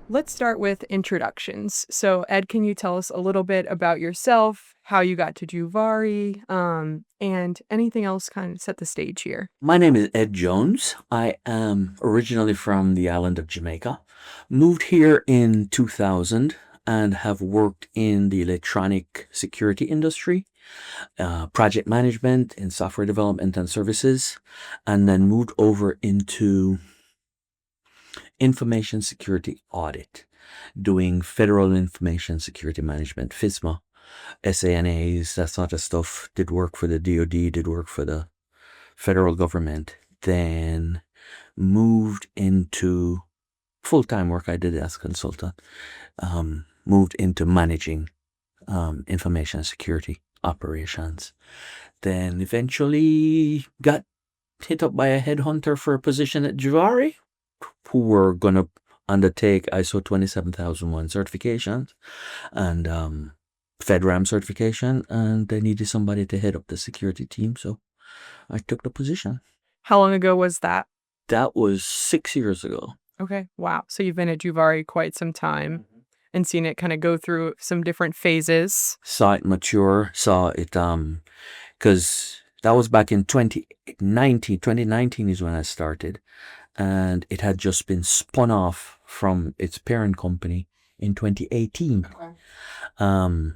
Let's start with introductions. So, Ed, can you tell us a little bit about yourself, how you got to Juvare, and anything else kind of set the stage here? My name is Ed Jones. I am originally from the island of Jamaica. Moved here in 2000 and have worked in the electronic security industry, project management in software development and services, and then moved over into information security audit, doing federal information security management, FISMA, SANAs, that sort of stuff. Did work for the DoD, did work for the federal government, then moved into full-time work. I did as a consultant, moved into managing information security operations, then eventually got hit up by a headhunter for a position at Juvare, who were going to undertake ISO 27001 certifications and FedRAMP certification, and they needed somebody to head up the security team, so I took the position. How long ago was that? That was 6 years ago. Okay, wow. So you've been at Juvare quite some time and seen it kind of go through some different phases. Saw it mature, saw it, because that was back in 2019. 2019 is when I started, and it had just been spun off from its parent company in 2018. Okay.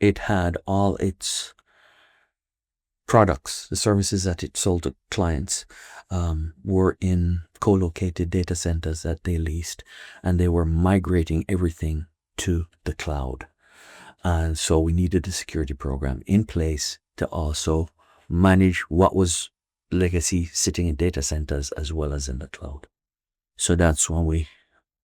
It had all its products, the services that it sold to clients, were in co-located data centers that they leased, and they were migrating everything to the cloud. And so we needed a security program in place to also manage what was legacy sitting in data centers as well as in the cloud. So that's when we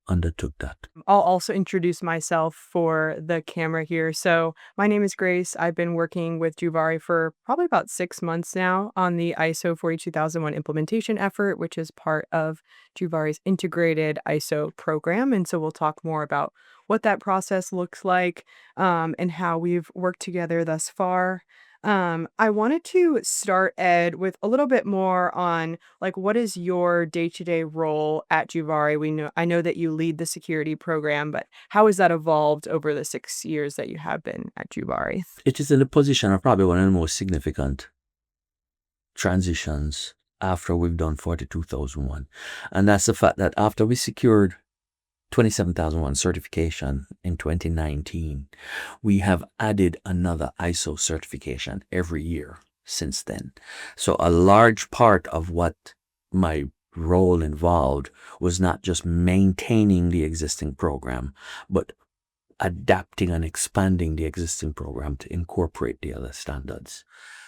undertook that. I'll also introduce myself for the camera here. So my name is Grace. I've been working with Juvare for probably about 6 months now on the ISO 42001 implementation effort, which is part of Juvare's integrated ISO program. And so we'll talk more about what that process looks like, and how we've worked together thus far. I wanted to start, Ed, with a little bit more on like what is your day-to-day role at Juvare? I know that you lead the security program, but how has that evolved over the 6 years that you have been at Juvare? It is in the position of probably one of the most significant transitions after we've done 42001. And that's the fact that after we secured 27001 certification in 2019, we have added another ISO certification every year since then. So a large part of what my role involved was not just maintaining the existing program, but adapting and expanding the existing program to incorporate the other standards.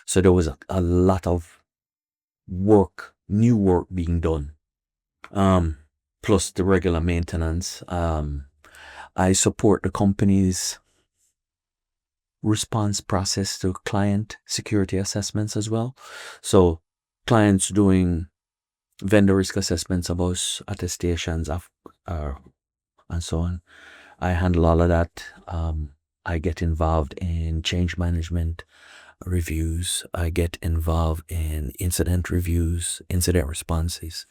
So there was a lot of work, new work being done. Plus the regular maintenance. I support the company's response process to client security assessments as well. So clients doing vendor risk assessments of us, attestations of, and so on. I handle all of that. I get involved in change management reviews. I get involved in incident reviews, incident responses,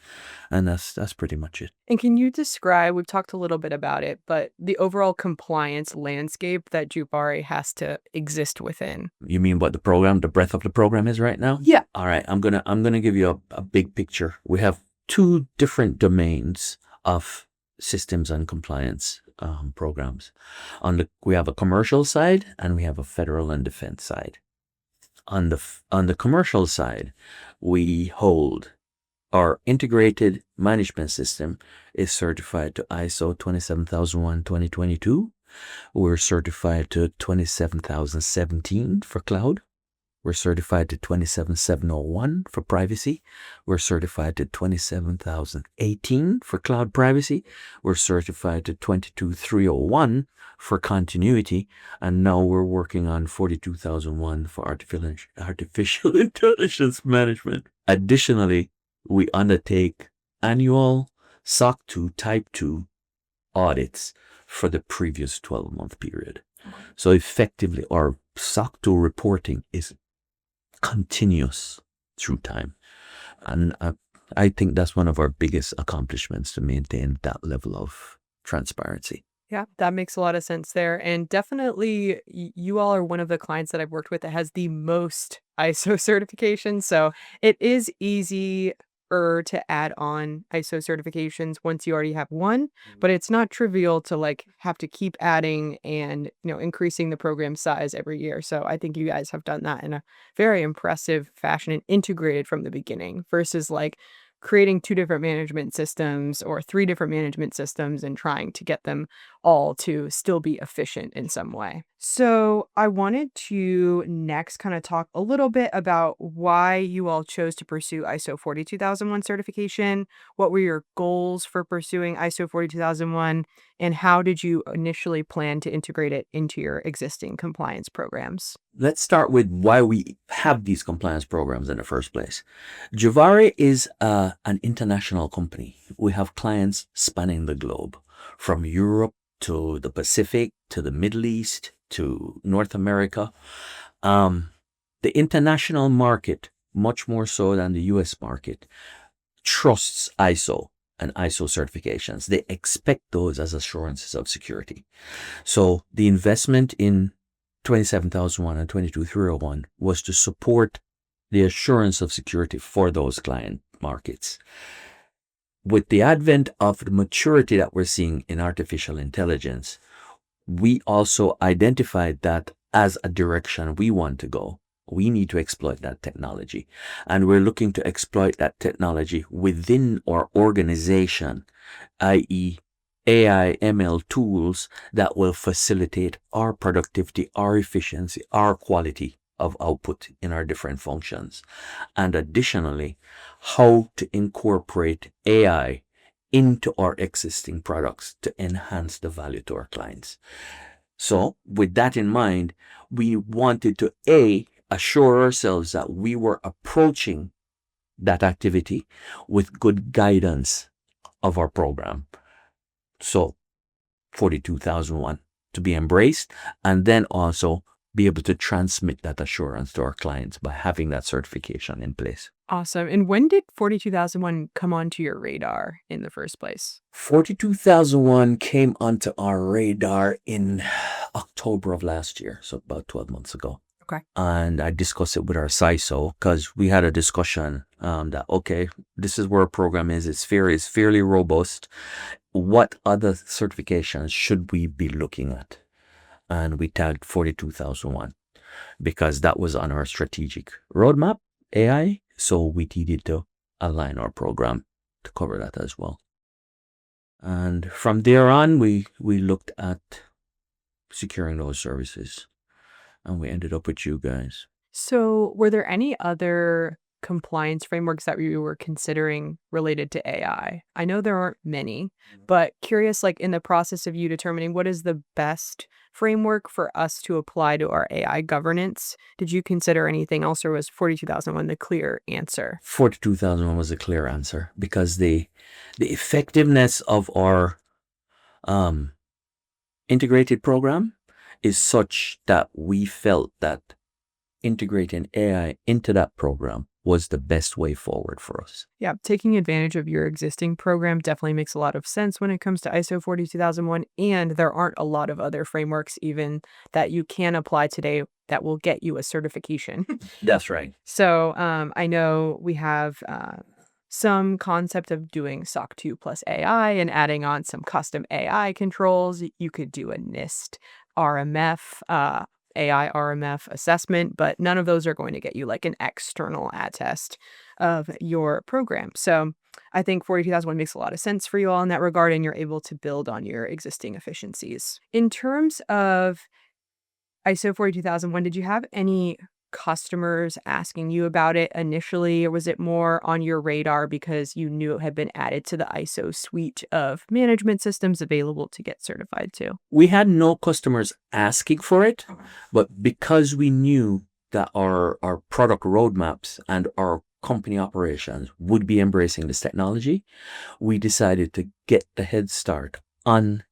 and that's pretty much it. And can you describe, we've talked a little bit about it, but the overall compliance landscape that Juvare has to exist within? You mean what the program, the breadth of the program is right now? Yeah. All right, I'm gonna give you a big picture. We have two different domains of systems and compliance programs. We have a commercial side and we have a federal and defense side. On the commercial side, we hold our integrated management system is certified to ISO 27001 2022. We're certified to 27017 for cloud. We're certified to 27701 for privacy. We're certified to 27018 for cloud privacy. We're certified to 22301 for continuity. And now we're working on 42001 for artificial intelligence management. Additionally, we undertake annual SOC 2 Type 2 audits for the previous 12-month period. So effectively, our SOC 2 reporting is continuous through time. And I think that's one of our biggest accomplishments, to maintain that level of transparency. Yeah, that makes a lot of sense there. And definitely, you all are one of the clients that I've worked with that has the most ISO certifications. So it is easy to add on ISO certifications once you already have one, but it's not trivial to like have to keep adding and, increasing the program size every year. So I think you guys have done that in a very impressive fashion and integrated from the beginning versus like creating two different management systems or three different management systems and trying to get them all to still be efficient in some way. So, I wanted to next kind of talk a little bit about why you all chose to pursue ISO 42001 certification. What were your goals for pursuing ISO 42001? And how did you initially plan to integrate it into your existing compliance programs? Let's start with why we have these compliance programs in the first place. Juvare is an international company. We have clients spanning the globe, from Europe to the Pacific to the Middle East to North America. The international market, much more so than the US market, trusts ISO and ISO certifications. They expect those as assurances of security. So the investment in 27001 and 22301 was to support the assurance of security for those client markets. With the advent of the maturity that we're seeing in artificial intelligence, we also identified that as a direction we want to go. We need to exploit that technology. And we're looking to exploit that technology within our organization, i.e., AI, ML tools that will facilitate our productivity, our efficiency, our quality of output in our different functions. And additionally, how to incorporate AI into our existing products to enhance the value to our clients. So with that in mind, we wanted to assure ourselves that we were approaching that activity with good guidance of our program. So 42001 to be embraced, and then also be able to transmit that assurance to our clients by having that certification in place. Awesome. And when did 42001 come onto your radar in the first place? 42001 came onto our radar in October of last year, so about 12 months ago. Okay. And I discussed it with our CISO because we had a discussion that, okay, this is where our program is. It's fairly robust. What other certifications should we be looking at? And we tagged 42001 because that was on our strategic roadmap, AI. So we needed to align our program to cover that as well. And from there on, we looked at securing those services. And we ended up with you guys. So, were there any other compliance frameworks that you were considering related to AI? I know there aren't many, but curious, like in the process of you determining what is the best framework for us to apply to our AI governance, did you consider anything else, or was 42001 the clear answer? 42001 was a clear answer because the effectiveness of our integrated program is such that we felt that integrating AI into that program was the best way forward for us. Yeah, taking advantage of your existing program definitely makes a lot of sense when it comes to ISO 42001, and there aren't a lot of other frameworks even that you can apply today that will get you a certification. That's right. So I know we have some concept of doing SOC 2 plus AI and adding on some custom AI controls. You could do a NIST RMF, AI RMF assessment, but none of those are going to get you like an external attest of your program. So I think 42001 makes a lot of sense for you all in that regard, and you're able to build on your existing efficiencies. In terms of ISO 42001, did you have any customers asking you about it initially, or was it more on your radar because you knew it had been added to the ISO suite of management systems available to get certified to? We had no customers asking for it, but because we knew that our product roadmaps and our company operations would be embracing this technology, we decided to get the head start on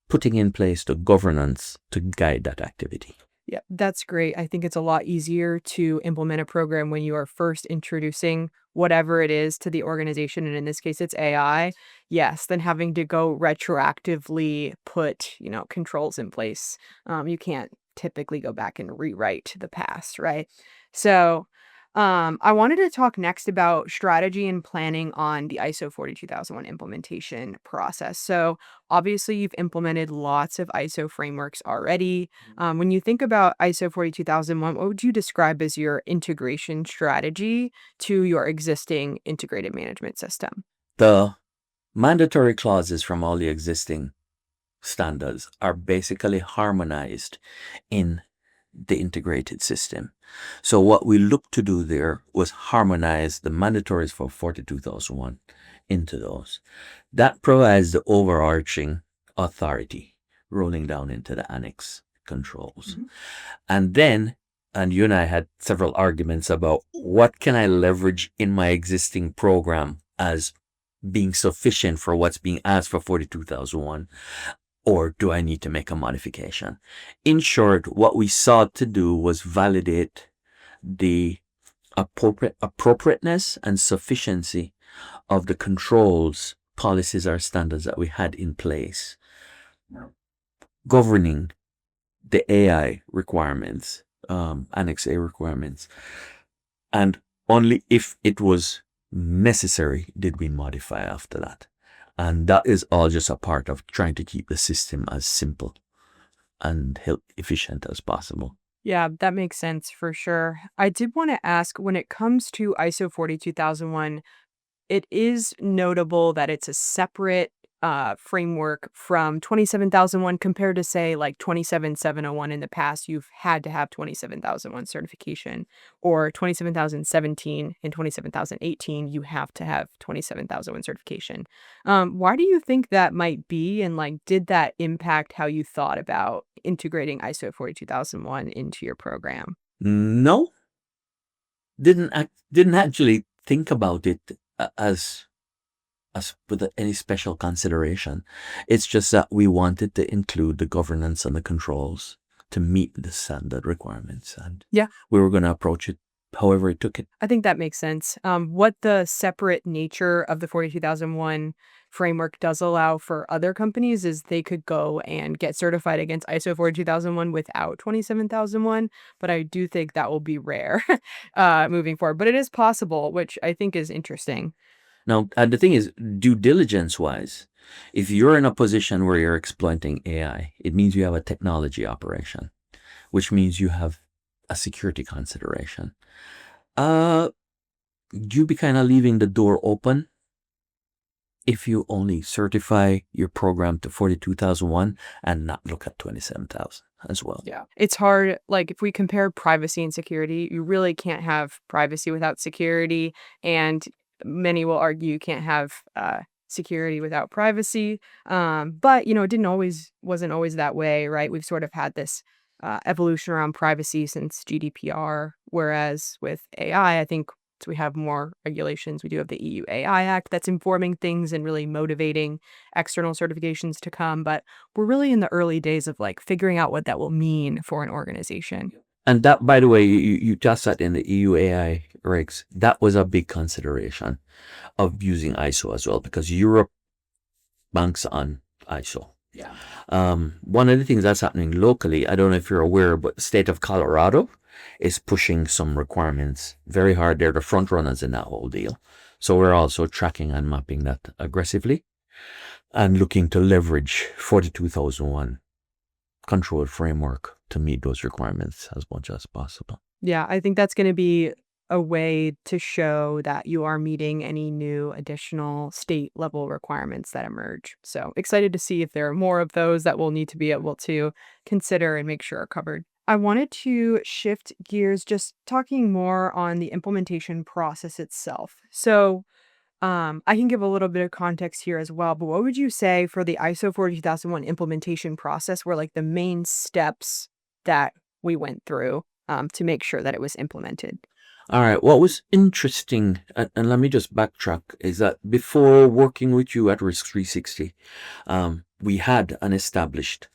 putting in place the governance to guide that activity. Yeah, that's great. I think it's a lot easier to implement a program when you are first introducing whatever it is to the organization, and in this case, it's AI. Yes, than having to go retroactively put, controls in place. You can't typically go back and rewrite the past, right? So, I wanted to talk next about strategy and planning on the ISO 42001 implementation process. So, obviously, you've implemented lots of ISO frameworks already. When you think about ISO 42001, what would you describe as your integration strategy to your existing integrated management system? The mandatory clauses from all the existing standards are basically harmonized in the integrated system. So what we looked to do there was harmonize the mandatories for 42001 into those. That provides the overarching authority rolling down into the annex controls. Mhm. And then, and you and I had several arguments about what can I leverage in my existing program as being sufficient for what's being asked for 42001, or do I need to make a modification? In short, what we sought to do was validate the appropriateness and sufficiency of the controls, policies, or standards that we had in place governing the AI requirements, Annex A requirements. And only if it was necessary did we modify after that. And that is all just a part of trying to keep the system as simple and efficient as possible. Yeah, that makes sense for sure. I did want to ask when it comes to ISO 42001, it is notable that it's a separate framework from 27001 compared to, say, like 27701 in the past. You've had to have 27001 certification, or 27017 and 27018. You have to have 27001 certification. Why do you think that might be? And like, did that impact how you thought about integrating ISO 42001 into your program? No, didn't actually think about it as with any special consideration. It's just that we wanted to include the governance and the controls to meet the standard requirements, and Yeah. we were going to approach it however it took it. I think that makes sense. What the separate nature of the 42001 framework does allow for other companies is they could go and get certified against ISO 42001 without 27001, but I do think that will be rare moving forward. But it is possible, which I think is interesting. Now, the thing is, due diligence wise, if you're in a position where you're exploiting AI, it means you have a technology operation, which means you have a security consideration. You'd be kind of leaving the door open if you only certify your program to 42001 and not look at 27,000 as well. Yeah. It's hard. Like, if we compare privacy and security, you really can't have privacy without security. And many will argue you can't have security without privacy. But, it wasn't always that way, right? We've sort of had this evolution around privacy since GDPR. Whereas with AI, I think we have more regulations. We do have the EU AI Act that's informing things and really motivating external certifications to come. But we're really in the early days of like figuring out what that will mean for an organization. And that, by the way, you just said in the EU AI regs, that was a big consideration of using ISO as well, because Europe banks on ISO. Yeah. One of the things that's happening locally, I don't know if you're aware, but the state of Colorado is pushing some requirements very hard. They're the front runners in that whole deal. So we're also tracking and mapping that aggressively and looking to leverage 42001 control framework to meet those requirements as much as possible. Yeah, I think that's going to be a way to show that you are meeting any new additional state level requirements that emerge. So excited to see if there are more of those that we'll need to be able to consider and make sure are covered. I wanted to shift gears, just talking more on the implementation process itself. So I can give a little bit of context here as well, but what would you say for the ISO 42001 implementation process were like the main steps that we went through to make sure that it was implemented? All right. What was interesting, and let me just backtrack, is that before working with you at risk3sixty, we had an established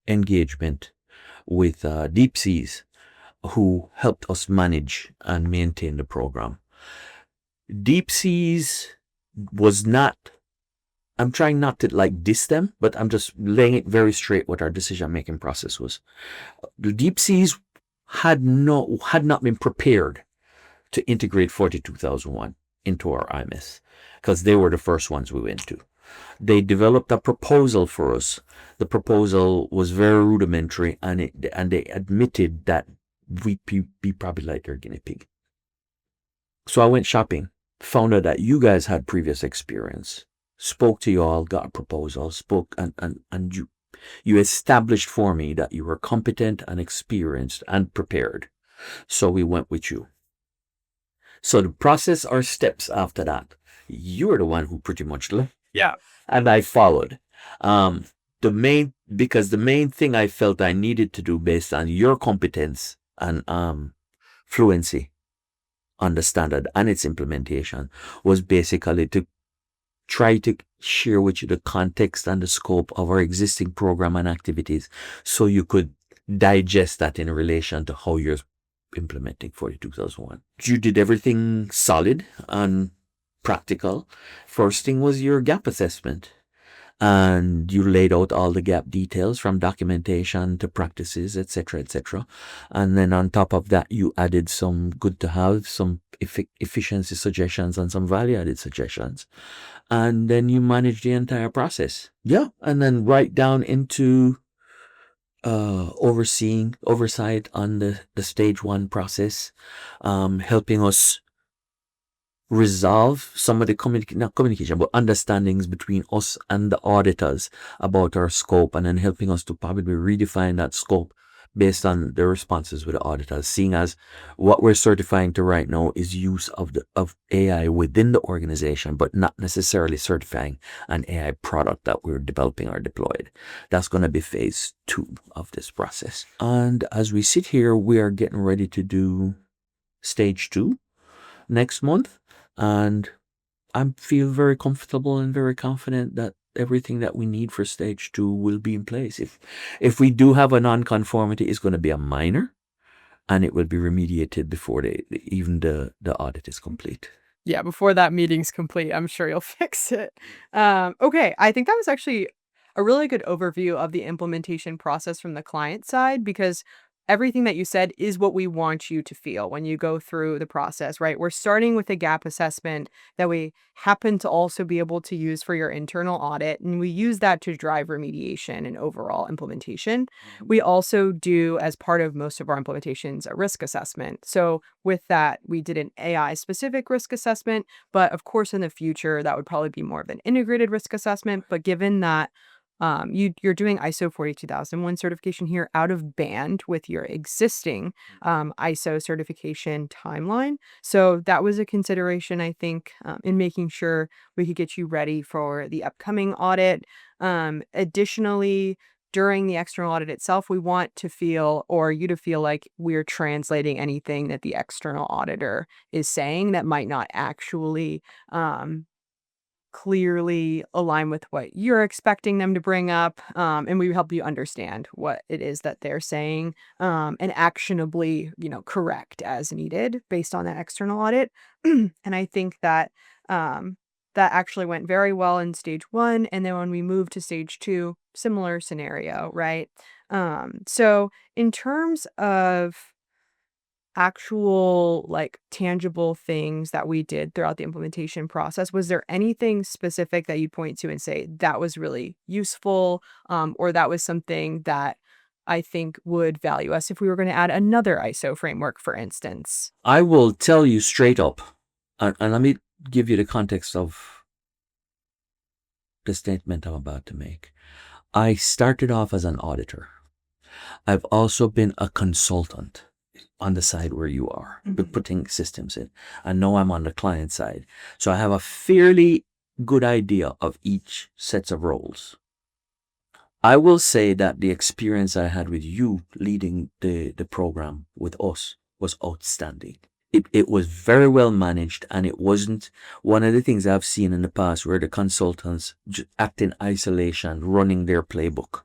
engagement with Deep Seas, who helped us manage and maintain the program. Deep Seas was not, I'm trying not to like diss them, but I'm just laying it very straight what our decision making process was. The Deep Seas had not been prepared to integrate 42001 into our IMS, because they were the first ones we went to. They developed a proposal for us. The proposal was very rudimentary, and they admitted that we'd be probably like their guinea pig. So I went shopping, found out that you guys had previous experience, spoke to you all, got a proposal, spoke, and you established for me that you were competent and experienced and prepared. So we went with you. So the process or steps after that, you were the one who pretty much left. Yeah. And I followed. Because the main thing I felt I needed to do based on your competence and fluency on the standard and its implementation was basically to try to share with you the context and the scope of our existing program and activities, so you could digest that in relation to how you're implementing 42001. You did everything solid and practical. First thing was your gap assessment, and you laid out all the gap details from documentation to practices, etc., etc. And then on top of that, you added some good to have, some efficiency suggestions and some value added suggestions. And then you manage the entire process. Yeah. And then right down into oversight on the stage one process, helping us resolve some of the not communication, but understandings between us and the auditors about our scope, and then helping us to probably redefine that scope based on the responses with the auditors, seeing as what we're certifying to right now is use of AI within the organization, but not necessarily certifying an AI product that we're developing or deployed. That's going to be phase 2 of this process. And as we sit here, we are getting ready to do stage 2 next month. And I feel very comfortable and very confident that everything that we need for stage 2 will be in place. If we do have a non-conformity, it's going to be a minor, and it will be remediated before even the audit is complete. Yeah, before that meeting's complete, I'm sure you'll fix it. Okay, I think that was actually a really good overview of the implementation process from the client side, because everything that you said is what we want you to feel when you go through the process, right? We're starting with a gap assessment that we happen to also be able to use for your internal audit, and we use that to drive remediation and overall implementation. We also do, as part of most of our implementations, a risk assessment. So with that, we did an AI-specific risk assessment, but of course, in the future, that would probably be more of an integrated risk assessment. But given that you're doing ISO 42001 certification here out of band with your existing ISO certification timeline. So that was a consideration, I think, in making sure we could get you ready for the upcoming audit. Additionally, during the external audit itself, we want to feel, or you to feel, like we're translating anything that the external auditor is saying that might not actually clearly align with what you're expecting them to bring up, and we help you understand what it is that they're saying, and actionably, correct as needed based on that external audit. And I think that that actually went very well in stage 1, and then when we moved to stage 2, similar scenario, right? So in terms of actual, like, tangible things that we did throughout the implementation process, was there anything specific that you'd point to and say that was really useful, or that was something that I think would value us if we were going to add another ISO framework, for instance? I will tell you straight up, and let me give you the context of the statement I'm about to make. I started off as an auditor. I've also been a consultant on the side where you are, putting systems in. And now I'm on the client side. So I have a fairly good idea of each sets of roles. I will say that the experience I had with you leading the program with us was outstanding. It was very well managed, and it wasn't one of the things I've seen in the past where the consultants act in isolation, running their playbook.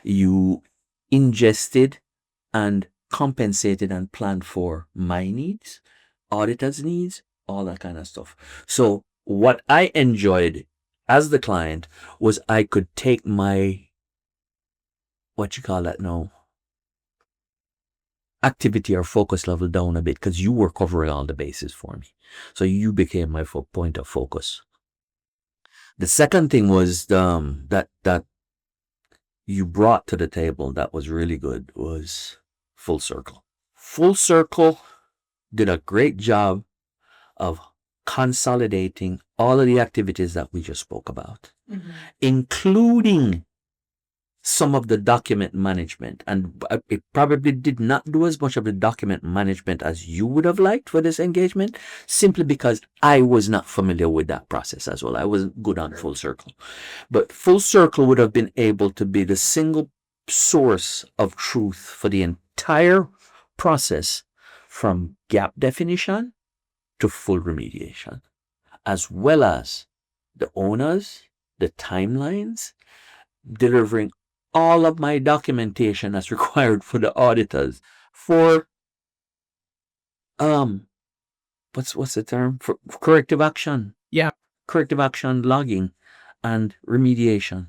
You ingested and compensated and planned for my needs, auditors' needs, all that kind of stuff. So what I enjoyed as the client was I could take my, what you call that now, activity or focus level down a bit, because you were covering all the bases for me. So you became my point of focus. The second thing was that you brought to the table that was really good was fullCircle. fullCircle did a great job of consolidating all of the activities that we just spoke about, including some of the document management. And it probably did not do as much of the document management as you would have liked for this engagement, simply because I was not familiar with that process as well. I wasn't good on fullCircle. But fullCircle would have been able to be the single source of truth for the entire process, from gap definition to full remediation, as well as the owners, the timelines, delivering all of my documentation as required for the auditors for what's the term, for corrective action logging and remediation,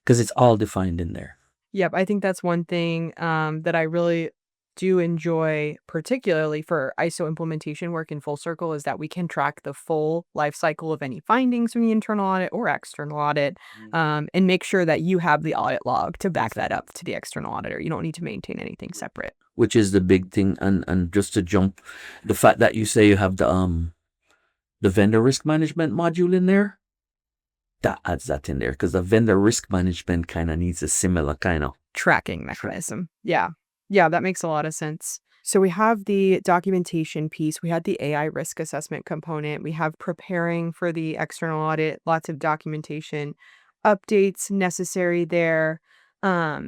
because it's all defined in there. Yep, I think that's one thing that I really do enjoy, particularly for ISO implementation work in fullCircle, is that we can track the full life cycle of any findings from the internal audit or external audit, and make sure that you have the audit log to back that up to the external auditor. You don't need to maintain anything separate. Which is the big thing. And just to jump, the fact that you say you have the vendor risk management module in there, that adds that in there, because the vendor risk management kind of needs a similar kind of tracking mechanism. Yeah, that makes a lot of sense. So we have the documentation piece, we had the AI risk assessment component, we have preparing for the external audit, lots of documentation updates necessary there. How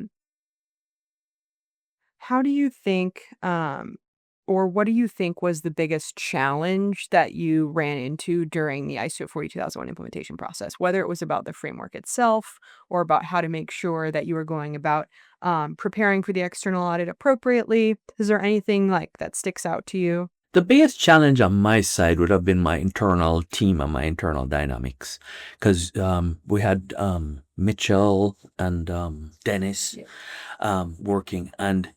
do you think, or what do you think was the biggest challenge that you ran into during the ISO 42001 implementation process, whether it was about the framework itself or about how to make sure that you were going about preparing for the external audit appropriately? Is there anything like that sticks out to you? The biggest challenge on my side would have been my internal team and my internal dynamics, because we had Mitchell and Dennis working, and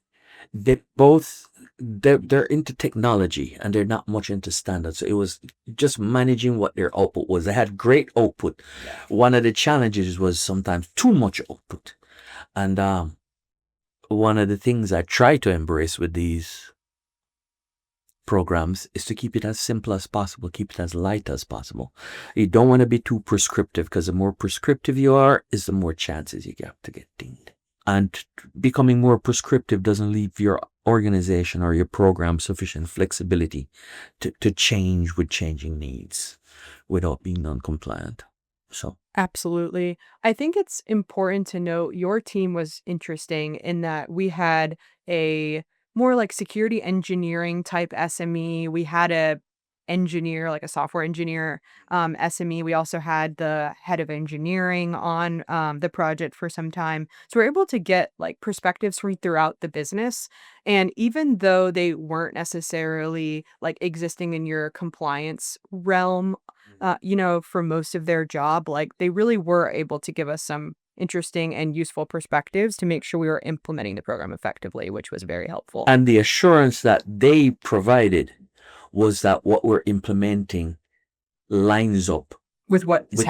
they're into technology and they're not much into standards. So it was just managing what their output was. They had great output. One of the challenges was sometimes too much output. And one of the things I try to embrace with these programs is to keep it as simple as possible, keep it as light as possible. You don't want to be too prescriptive, because the more prescriptive you are, is the more chances you get to get dinged. And becoming more prescriptive doesn't leave your organization or your program sufficient flexibility to change with changing needs without being non-compliant. So absolutely. I think it's important to note your team was interesting in that we had a more like security engineering type SME. We had a engineer, like a software engineer SME. We also had the head of engineering on the project for some time. So we're able to get like perspectives from throughout the business. And even though they weren't necessarily like existing in your compliance realm, for most of their job, like they really were able to give us some interesting and useful perspectives to make sure we were implementing the program effectively, which was very helpful. And the assurance that they provided was that what we're implementing lines up with what is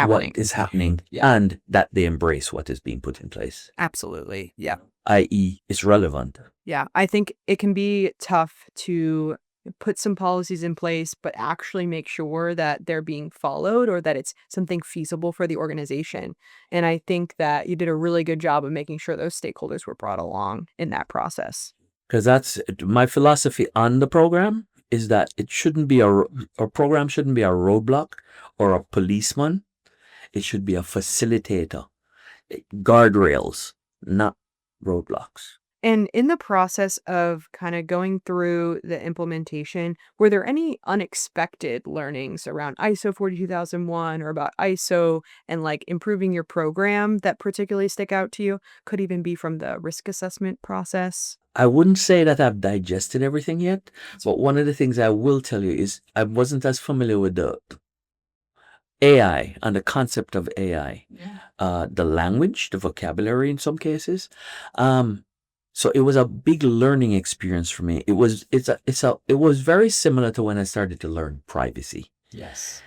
happening, and that they embrace what is being put in place. Absolutely. Yeah. i.e., it's relevant. Yeah. I think it can be tough to put some policies in place, but actually make sure that they're being followed or that it's something feasible for the organization. And I think that you did a really good job of making sure those stakeholders were brought along in that process. Because that's my philosophy on the program, is that it shouldn't be a program shouldn't be a roadblock or a policeman. It should be a facilitator, guardrails, not roadblocks. And in the process of kind of going through the implementation, were there any unexpected learnings around ISO 42001 or about ISO and like improving your program that particularly stick out to you? Could even be from the risk assessment process. I wouldn't say that I've digested everything yet, but one of the things I will tell you is I wasn't as familiar with the AI and the concept of AI, the language, the vocabulary in some cases. So it was a big learning experience for me. It was very similar to when I started to learn privacy. Yes.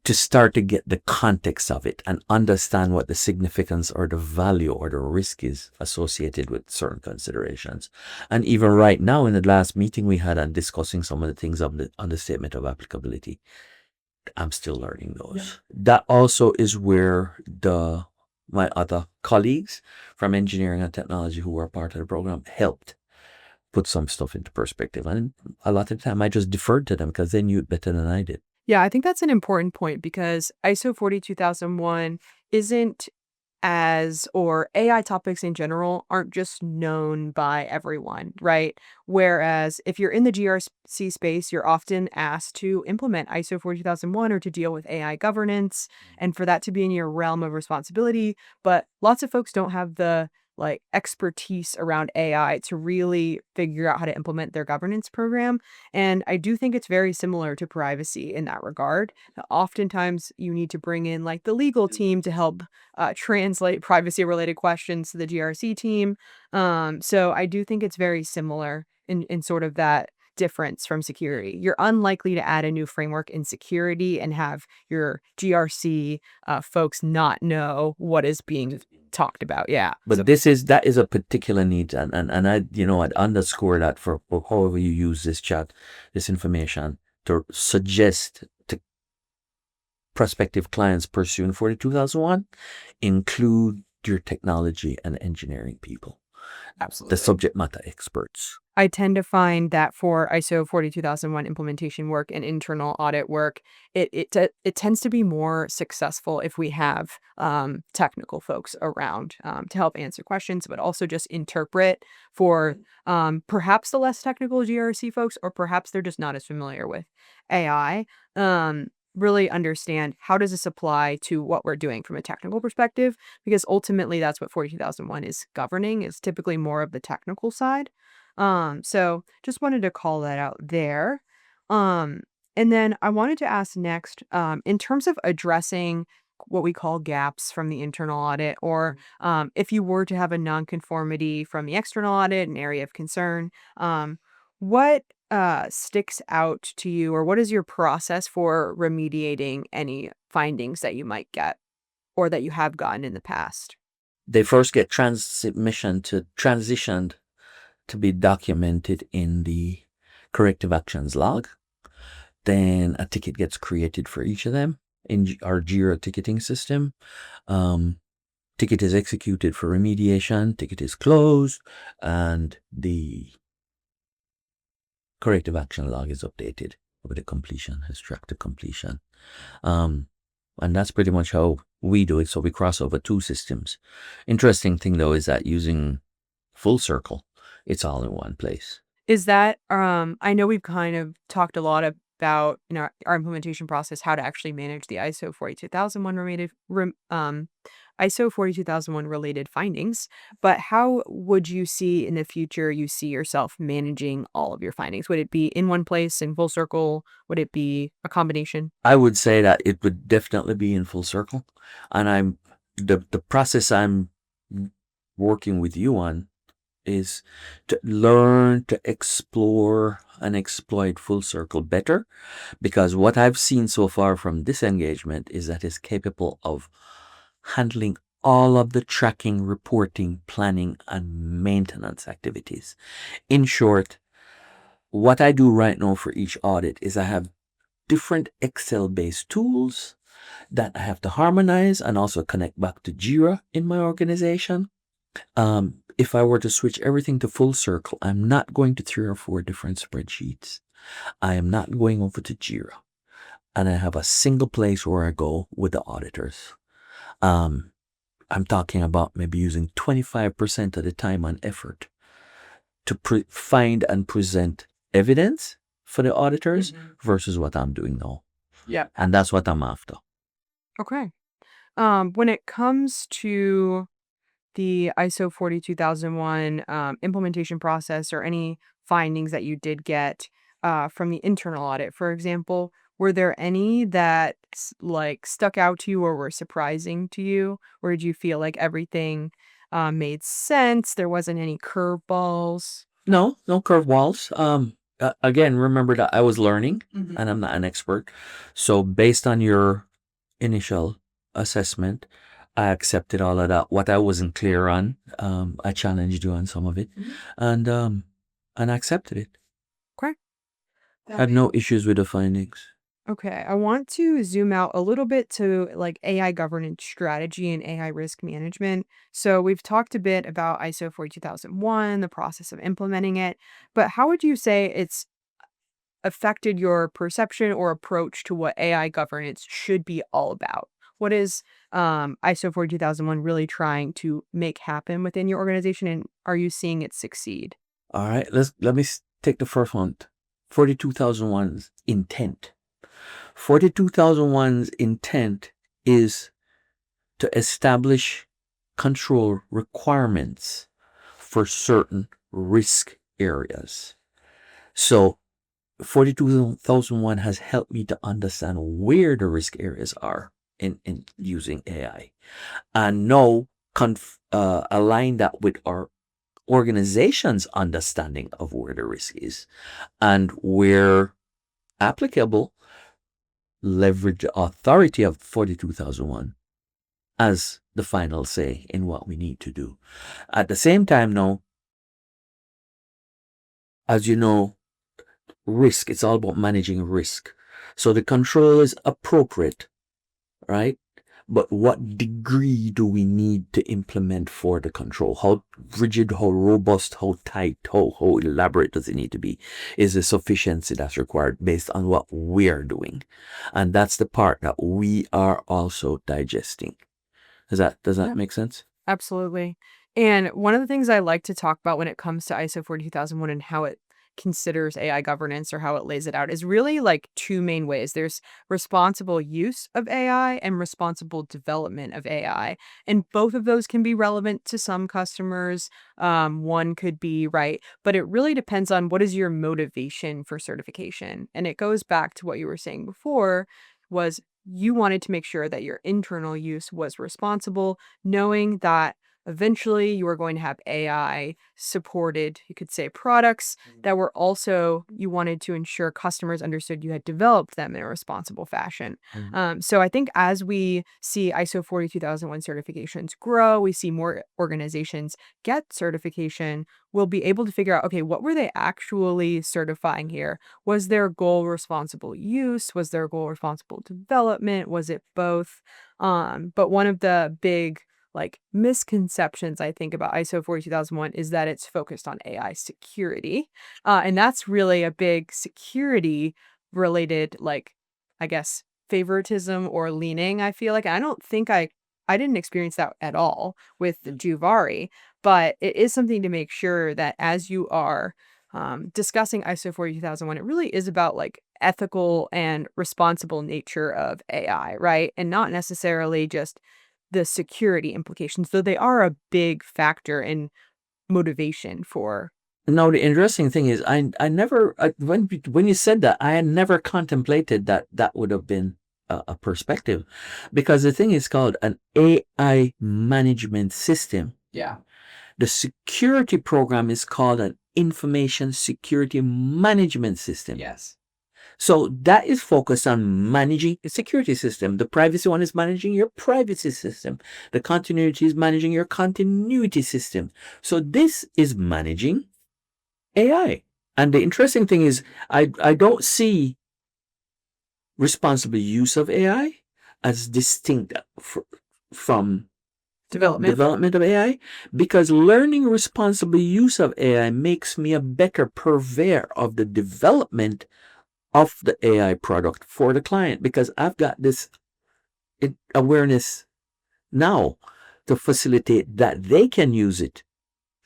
To start to get the context of it and understand what the significance or the value or the risk is associated with certain considerations. And even right now, in the last meeting we had and discussing some of the things on the statement of applicability, I'm still learning those. That also is where my other colleagues from engineering and technology who were part of the program helped put some stuff into perspective. And a lot of the time I just deferred to them because they knew it better than I did. Yeah, I think that's an important point because ISO 42001 isn't or AI topics in general aren't just known by everyone, right? Whereas if you're in the GRC space, you're often asked to implement ISO 42001 or to deal with AI governance and for that to be in your realm of responsibility. But lots of folks don't have the like expertise around AI to really figure out how to implement their governance program. And I do think it's very similar to privacy in that regard. Oftentimes you need to bring in like the legal team to help translate privacy related questions to the GRC team. So I do think it's very similar in sort of that difference from security. You're unlikely to add a new framework in security and have your GRC folks not know what is being talked about. Yeah. But that is a particular need, and I'd underscore that for however you use this information to suggest to prospective clients pursuing 42001, include your technology and engineering people. Absolutely. The subject matter experts. I tend to find that for ISO 42001 implementation work and internal audit work, it tends to be more successful if we have technical folks around to help answer questions, but also just interpret for perhaps the less technical GRC folks, or perhaps they're just not as familiar with AI. Really understand how does this apply to what we're doing from a technical perspective, because ultimately that's what 42001 is governing, is typically more of the technical side. So just wanted to call that out there. Um, and then I wanted to ask next, in terms of addressing what we call gaps from the internal audit, or if you were to have a nonconformity from the external audit, an area of concern, what sticks out to you, or what is your process for remediating any findings that you might get or that you have gotten in the past? They first get transitioned to be documented in the corrective actions log. Then a ticket gets created for each of them in our Jira ticketing system. Ticket is executed for remediation, ticket is closed, and the corrective action log is updated with a completion, has tracked to completion. And that's pretty much how we do it. So we cross over two systems. Interesting thing though is that using fullCircle, it's all in one place. Is that, I know we've kind of talked a lot about in our implementation process how to actually manage the ISO 42001 ISO 42001 related findings, but how would you see in the future you see yourself managing all of your findings? Would it be in one place in fullCircle? Would it be a combination? I would say that it would definitely be in fullCircle, and the process I'm working with you on is to learn to explore and exploit fullCircle better, because what I've seen so far from this engagement is that it's capable of handling all of the tracking, reporting, planning, and maintenance activities. In short, what I do right now for each audit is I have different Excel-based tools that I have to harmonize and also connect back to Jira in my organization. If I were to switch everything to fullCircle, I'm not going to 3 or 4 different spreadsheets. I am not going over to Jira. And I have a single place where I go with the auditors. I'm talking about maybe using 25% of the time and effort to find and present evidence for the auditors versus what I'm doing now. Yeah. And that's what I'm after. Okay. When it comes to the ISO 42001 implementation process or any findings that you did get from the internal audit, for example, were there any that like stuck out to you or were surprising to you? Or did you feel like everything made sense? There wasn't any curveballs? No curveballs. Again, remember that I was learning and I'm not an expert. So based on your initial assessment, I accepted all of that. What I wasn't clear on, I challenged you on some of it, and I accepted it. Okay. I had no issues with the findings. Okay, I want to zoom out a little bit to like AI governance strategy and AI risk management. So we've talked a bit about ISO 42001, the process of implementing it, but how would you say it's affected your perception or approach to what AI governance should be all about? What is ISO 42001 really trying to make happen within your organization, and are you seeing it succeed? All right, let me take the first one. 42001's intent. 42001's intent is to establish control requirements for certain risk areas. So 42001 has helped me to understand where the risk areas are in using AI, and now align that with our organization's understanding of where the risk is, and where applicable, leverage the authority of 42001 as the final say in what we need to do. At the same time now, as you know, risk, it's all about managing risk. So the control is appropriate, right? But what degree do we need to implement for the control? How rigid, how robust, how tight, how elaborate does it need to be? Is the sufficiency that's required based on what we're doing? And that's the part that we are also digesting. Does that make sense? Absolutely. And one of the things I like to talk about when it comes to ISO 42001 and how it considers AI governance or how it lays it out is really like two main ways. There's responsible use of AI and responsible development of AI. And both of those can be relevant to some customers. One could be right, but it really depends on what is your motivation for certification. And it goes back to what you were saying before was you wanted to make sure that your internal use was responsible, knowing that eventually you were going to have AI supported, you could say, products that were also, you wanted to ensure customers understood you had developed them in a responsible fashion. So I think as we see ISO 42001 certifications grow, we see more organizations get certification, we'll be able to figure out, okay, what were they actually certifying here? Was their goal responsible use? Was their goal responsible development? Was it both? But one of the big like misconceptions I think about ISO 42001 is that it's focused on AI security. And that's really a big security related, like, I guess, favoritism or leaning, I feel like. I don't think I didn't experience that at all with the Juvare, but it is something to make sure that as you are discussing ISO 42001, it really is about like ethical and responsible nature of AI, right? And not necessarily just the security implications, though they are a big factor in motivation for. Now, the interesting thing is, I never, when you said that, I had never contemplated that would have been a perspective, because the thing is called an AI management system. Yeah. The security program is called an information security management system. Yes. So that is focused on managing the security system. The privacy one is managing your privacy system. The continuity is managing your continuity system. So this is managing AI. And the interesting thing is, I don't see responsible use of AI as distinct from development of AI, because learning responsible use of AI makes me a better purveyor of the development of the AI product for the client, because I've got this awareness now to facilitate that they can use it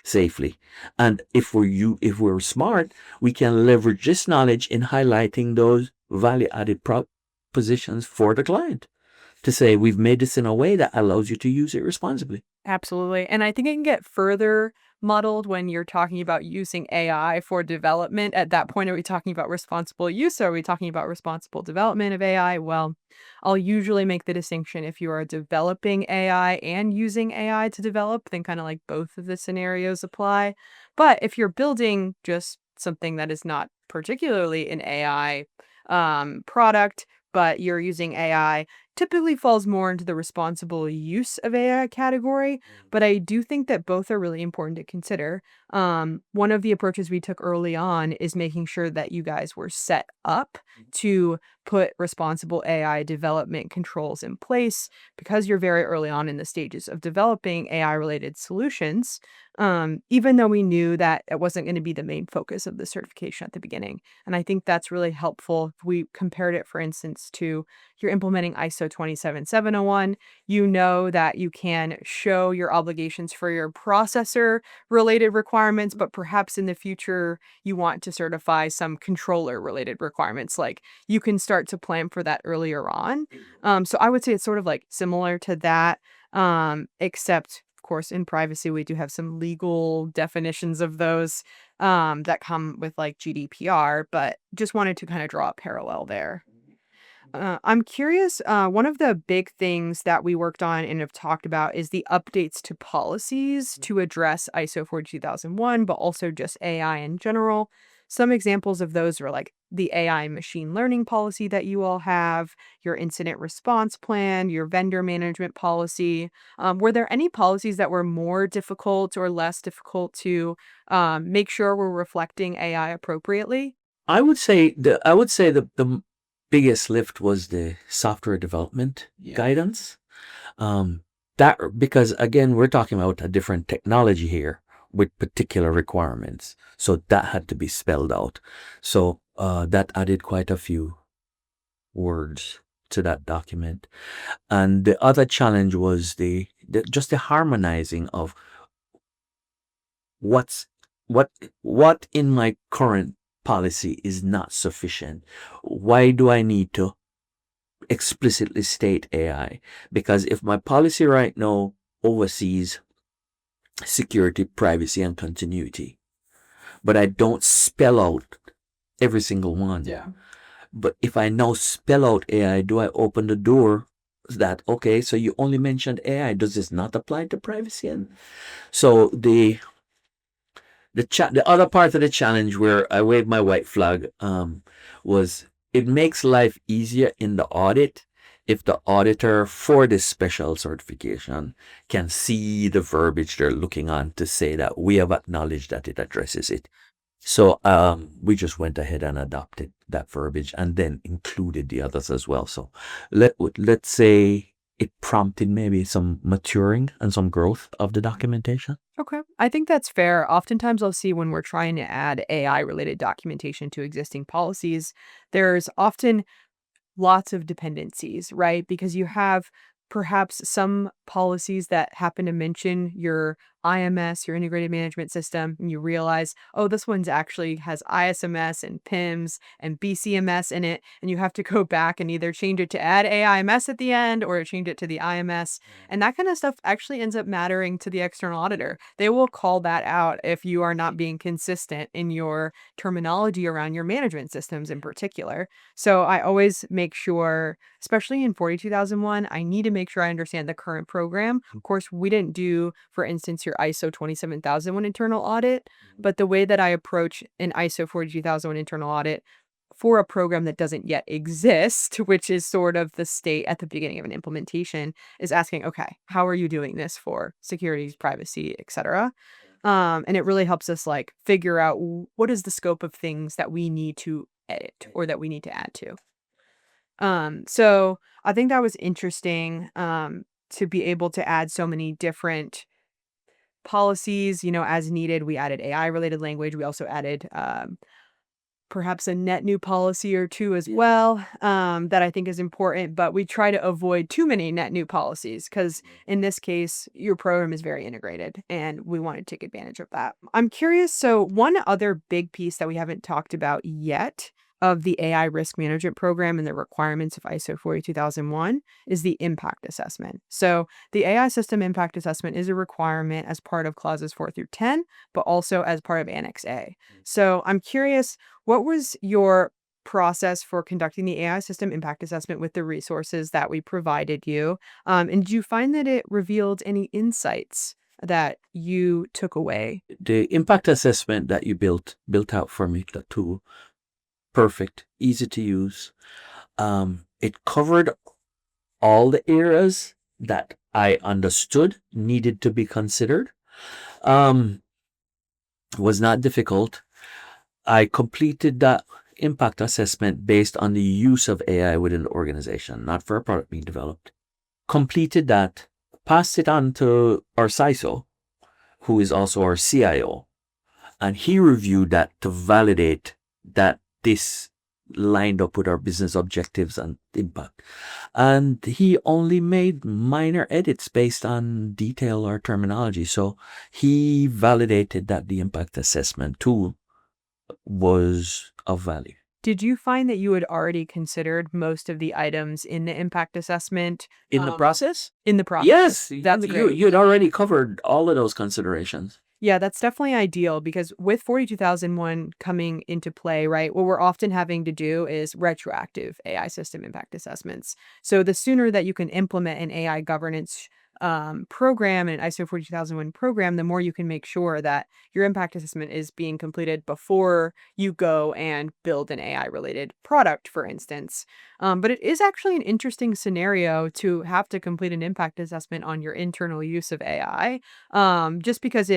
safely. And if we're smart, we can leverage this knowledge in highlighting those value added propositions for the client to say we've made this in a way that allows you to use it responsibly. Absolutely. And I think it can get further muddled when you're talking about using AI for development. At that point, are we talking about responsible use or are we talking about responsible development of AI? Well, I'll usually make the distinction if you are developing AI and using AI to develop, then kind of like both of the scenarios apply. But if you're building just something that is not particularly an AI product, but you're using AI, typically falls more into the responsible use of AI category, but I do think that both are really important to consider. One of the approaches we took early on is making sure that you guys were set up to put responsible AI development controls in place because you're very early on in the stages of developing AI related solutions. Even though we knew that it wasn't going to be the main focus of the certification at the beginning. And I think that's really helpful. If we compared it, for instance, to you're implementing ISO 27701, you know that you can show your obligations for your processor related requirements, but perhaps in the future you want to certify some controller related requirements. Like you can start to plan for that earlier on. So I would say it's sort of like similar to that, except of course in privacy we do have some legal definitions of those that come with like GDPR, but just wanted to kind of draw a parallel there. I'm curious, one of the big things that we worked on and have talked about is the updates to policies to address ISO 42001, but also just AI in general. Some examples of those are like the AI machine learning policy that you all have, your incident response plan, your vendor management policy. Were there any policies that were more difficult or less difficult to make sure we're reflecting AI appropriately? I would say the biggest lift was the software development guidance. Um, that because again, we're talking about a different technology here with particular requirements. So that had to be spelled out. So that added quite a few words to that document. And the other challenge was just the harmonizing of what's what what in my current policy is not sufficient. Why do I need to explicitly state AI? Because if my policy right now oversees security, privacy, and continuity, but I don't spell out every single one. Yeah. But if I now spell out AI, do I open the door that, okay, so you only mentioned AI, does this not apply to privacy? And so the other part of the challenge where I waved my white flag was it makes life easier in the audit if the auditor for this special certification can see the verbiage they're looking on to say that we have acknowledged that it addresses it. So we just went ahead and adopted that verbiage and then included the others as well. So let's say it prompted maybe some maturing and some growth of the documentation. Okay. I think that's fair. Oftentimes, I'll see when we're trying to add AI related documentation to existing policies, there's often lots of dependencies, right? Because you have perhaps some policies that happen to mention your IMS, your integrated management system, and you realize, oh, this one's actually has ISMS and PIMS and BCMS in it. And you have to go back and either change it to add AIMS at the end or change it to the IMS. And that kind of stuff actually ends up mattering to the external auditor. They will call that out if you are not being consistent in your terminology around your management systems in particular. So I always make sure, especially in 42001, I need to make sure I understand the current program. Of course, we didn't do, for instance, your ISO 27001 internal audit, but the way that I approach an ISO 42001 internal audit for a program that doesn't yet exist, which is sort of the state at the beginning of an implementation, is asking, okay, how are you doing this for security, privacy, et cetera? And it really helps us like figure out what is the scope of things that we need to edit or that we need to add to. So I think that was interesting to be able to add so many different policies, as needed. We added AI related language. We also added perhaps a net new policy or two as well, that I think is important, but we try to avoid too many net new policies because in this case, your program is very integrated and we want to take advantage of that. I'm curious. So, one other big piece that we haven't talked about yet of the AI risk management program and the requirements of ISO 42001 is the impact assessment. So, the AI system impact assessment is a requirement as part of clauses 4 through 10, but also as part of Annex A. So, I'm curious, what was your process for conducting the AI system impact assessment with the resources that we provided you? And did you find that it revealed any insights that you took away? The impact assessment that you built out for me, the tool, perfect, easy to use. It covered all the areas that I understood needed to be considered. Was not difficult. I completed that impact assessment based on the use of AI within the organization, not for a product being developed. Completed that, passed it on to our CISO, who is also our CIO, and he reviewed that to validate that this lined up with our business objectives and impact. And he only made minor edits based on detail or terminology. So he validated that the impact assessment tool was of value. Did you find that you had already considered most of the items in the impact assessment In the process? in the process? Yes, That's great. you had already covered all of those considerations. Yeah, that's definitely ideal because with 42001 coming into play, right, what we're often having to do is retroactive AI system impact assessments. So the sooner that you can implement an AI governance program and ISO 42001 program, the more you can make sure that your impact assessment is being completed before you go and build an AI related product, for instance. But it is actually an interesting scenario to have to complete an impact assessment on your internal use of AI, just because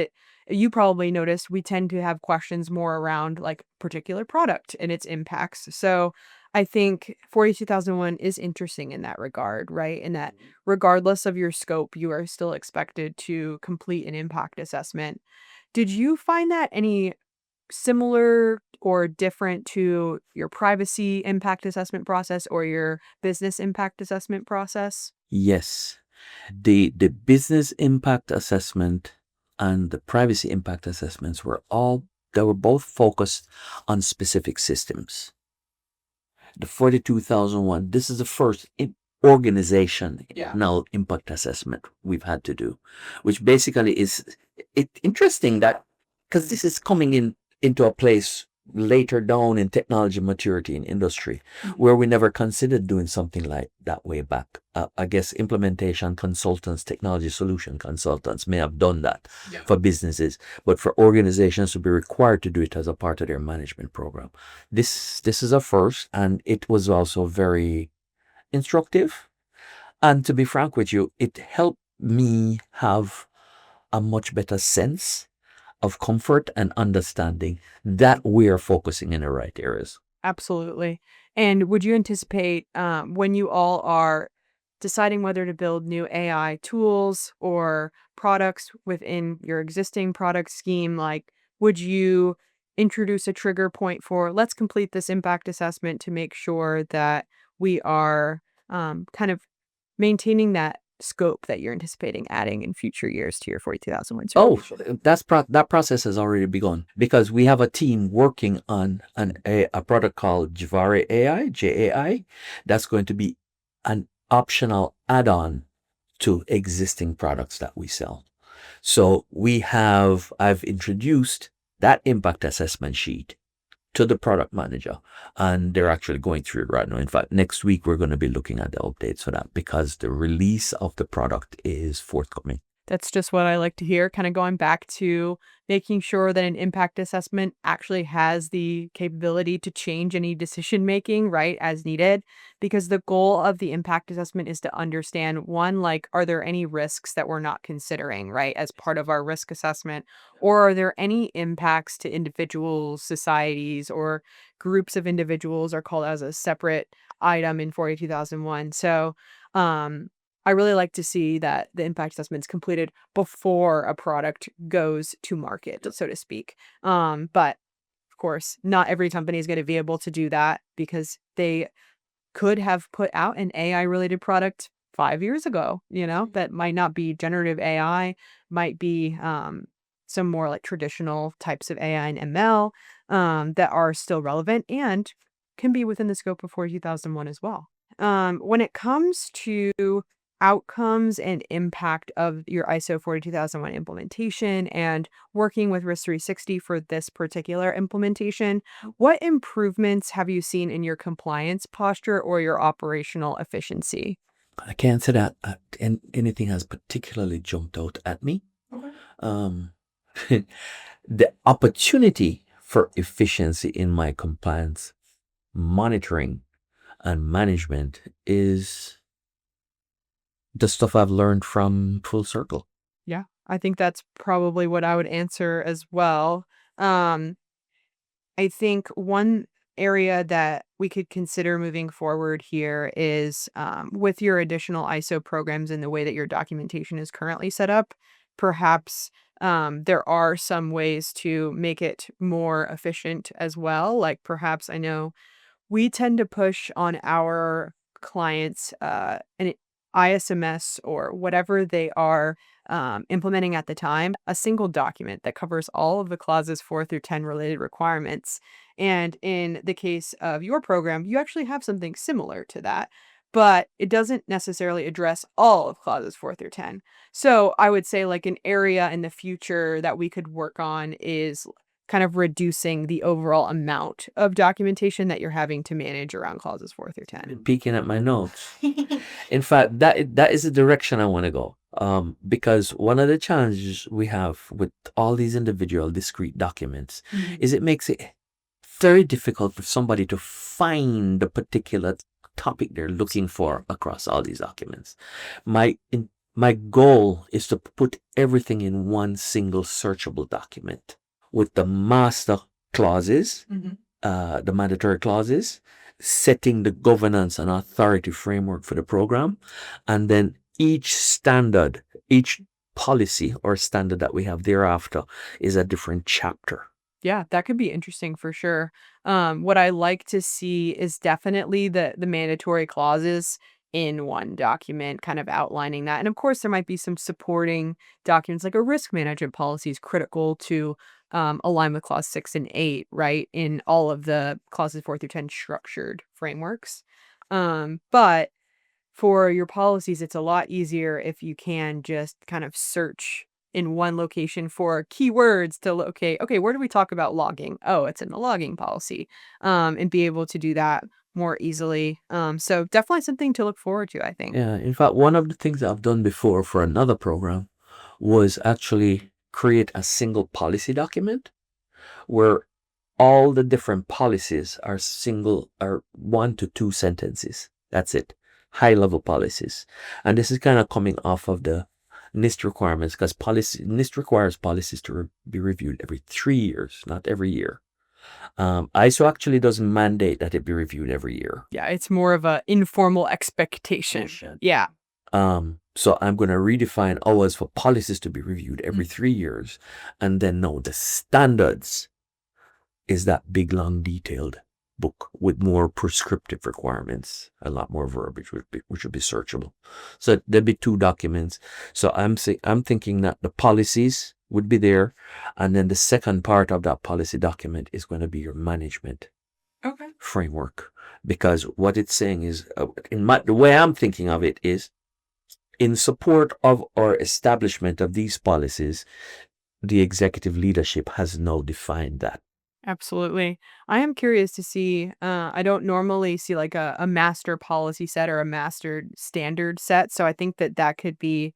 you probably noticed we tend to have questions more around like particular product and its impacts. So I think 42001 is interesting in that regard, right? In that regardless of your scope, you are still expected to complete an impact assessment. Did you find that any similar or different to your privacy impact assessment process or your business impact assessment process? Yes. The business impact assessment and the privacy impact assessments they were both focused on specific systems. The 42001, this is the first organizational impact assessment we've had to do, which basically is interesting that because this is coming into a place later down in technology maturity in industry where we never considered doing something like that way back. I guess implementation consultants, technology solution consultants may have done that for businesses, but for organizations to be required to do it as a part of their management program, this is a first, and it was also very instructive. And to be frank with you, it helped me have a much better sense of comfort and understanding that we are focusing in the right areas. Absolutely. And would you anticipate when you all are deciding whether to build new AI tools or products within your existing product scheme, like would you introduce a trigger point for let's complete this impact assessment to make sure that we are kind of maintaining that scope that you're anticipating adding in future years to your 42001 Oh, certification? that process has already begun because we have a team working on a product called Juvare AI, JAI, that's going to be an optional add-on to existing products that we sell. So I've introduced that impact assessment sheet to the product manager, and they're actually going through it right now. In fact, next week we're going to be looking at the updates for that because the release of the product is forthcoming. That's just what I like to hear, kind of going back to making sure that an impact assessment actually has the capability to change any decision making, right, as needed. Because the goal of the impact assessment is to understand one, like, are there any risks that we're not considering, right, as part of our risk assessment? Or are there any impacts to individuals, societies, or groups of individuals are called as a separate item in 42001? So, I really like to see that the impact assessment's completed before a product goes to market, so to speak. But of course, not every company is going to be able to do that because they could have put out an AI related product 5 years ago, that might not be generative AI, might be some more like traditional types of AI and ML that are still relevant and can be within the scope of 42001 as well. When it comes to outcomes and impact of your ISO 42001 implementation and working with risk3sixty for this particular implementation, what improvements have you seen in your compliance posture or your operational efficiency? I can't say that anything has particularly jumped out at me. Okay. Um, the opportunity for efficiency in my compliance monitoring and management is the stuff I've learned from fullCircle. Yeah, I think that's probably what I would answer as well. Um, I think one area that we could consider moving forward here is with your additional ISO programs and the way that your documentation is currently set up, perhaps there are some ways to make it more efficient as well. Like perhaps I know we tend to push on our clients an ISMS or whatever they are implementing at the time, a single document that covers all of the clauses 4 through 10 related requirements. And in the case of your program, you actually have something similar to that, but it doesn't necessarily address all of clauses 4 through 10. So I would say like an area in the future that we could work on is kind of reducing the overall amount of documentation that you're having to manage around clauses 4 through 10. Been peeking at my notes. In fact, that is the direction I want to go. Because one of the challenges we have with all these individual discrete documents is it makes it very difficult for somebody to find the particular topic they're looking for across all these documents. My goal is to put everything in one single searchable document with the master clauses, the mandatory clauses, setting the governance and authority framework for the program, and then each standard, each policy or standard that we have thereafter is a different chapter. Yeah, that could be interesting for sure. What I like to see is definitely the mandatory clauses in one document, kind of outlining that. And of course, there might be some supporting documents like a risk management policy is critical to align with clause 6 and 8, right? In all of the clauses 4 through 10 structured frameworks. But for your policies, it's a lot easier if you can just kind of search in one location for keywords to locate, okay, where do we talk about logging? Oh, it's in the logging policy, and be able to do that more easily. So definitely something to look forward to, I think. Yeah, in fact, one of the things that I've done before for another program was actually create a single policy document where all the different policies are 1 to 2 sentences. That's it. High level policies. And this is kind of coming off of the NIST requirements because NIST requires policies to be reviewed every 3 years, not every year. ISO actually doesn't mandate that it be reviewed every year. Yeah, it's more of a informal expectation. Yeah. So I'm going to redefine hours for policies to be reviewed every 3 years. And then no, the standards is that big, long, detailed book with more prescriptive requirements, a lot more verbiage, which would be searchable. So there'd be 2 documents. So I'm thinking that the policies would be there, and then the second part of that policy document is going to be your management framework, because what it's saying is, the way I'm thinking of it is, in support of our establishment of these policies, the executive leadership has now defined that. Absolutely. I am curious to see, I don't normally see like a master policy set or a master standard set. So I think that that could be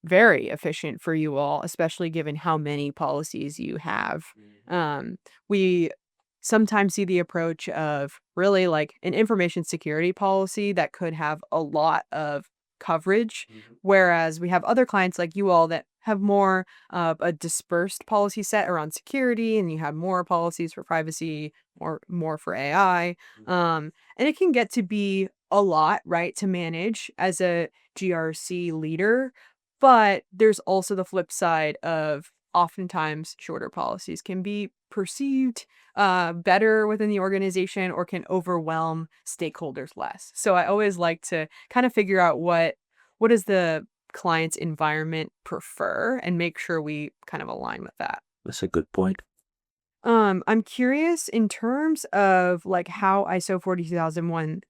very efficient for you all, especially given how many policies you have. We sometimes see the approach of really like an information security policy that could have a lot of coverage, whereas we have other clients like you all that have more of a dispersed policy set around security, and you have more policies for privacy, more for AI. And it can get to be a lot, right, to manage as a GRC leader. But there's also the flip side of oftentimes shorter policies can be perceived better within the organization or can overwhelm stakeholders less. So I always like to kind of figure out what does the client's environment prefer and make sure we kind of align with that. That's a good point. I'm curious in terms of like how ISO 42001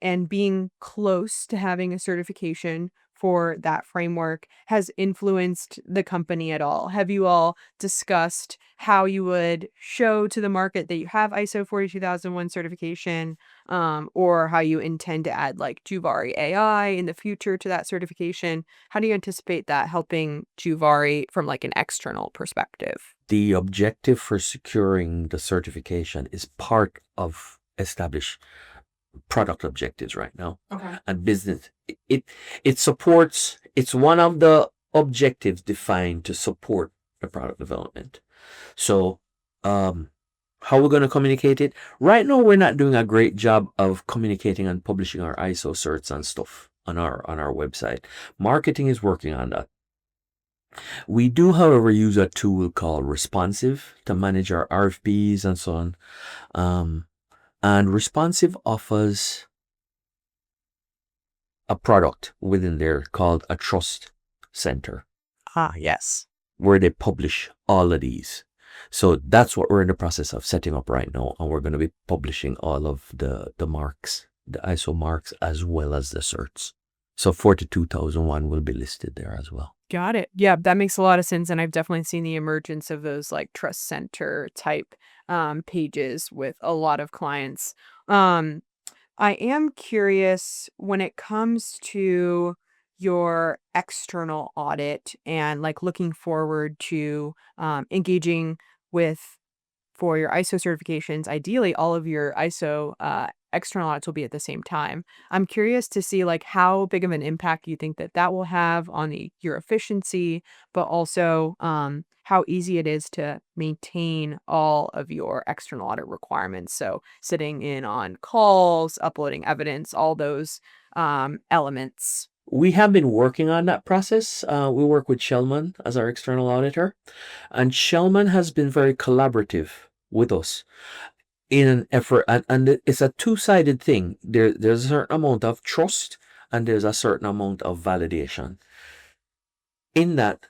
and being close to having a certification for that framework has influenced the company at all. Have you all discussed how you would show to the market that you have ISO 42001 certification, or how you intend to add like Juvare AI in the future to that certification? How do you anticipate that helping Juvare from like an external perspective? The objective for securing the certification is part of established product objectives right now. Okay. And business. It supports, it's one of the objectives defined to support the product development. So how we're going to communicate it right now, we're not doing a great job of communicating and publishing our ISO certs and stuff on our website. Marketing is working on that. We do, however, use a tool called Responsive to manage our RFPs and so on. And Responsive offers a product within there called a trust center, Ah, yes. where they publish all of these. So that's what we're in the process of setting up right now. And we're going to be publishing all of the marks, the ISO marks, as well as the certs. So 42001 will be listed there as well. Got it. Yeah, that makes a lot of sense. And I've definitely seen the emergence of those like trust center type pages with a lot of clients. I am curious when it comes to your external audit and like looking forward to engaging with for your ISO certifications. Ideally, all of your ISO external audits will be at the same time. I'm curious to see like how big of an impact you think that that will have on your efficiency, but also how easy it is to maintain all of your external audit requirements. So sitting in on calls, uploading evidence, all those elements. We have been working on that process. We work with Shellman as our external auditor, and Shellman has been very collaborative with us in an effort, and it's a two-sided thing. There's a certain amount of trust and there's a certain amount of validation. In that,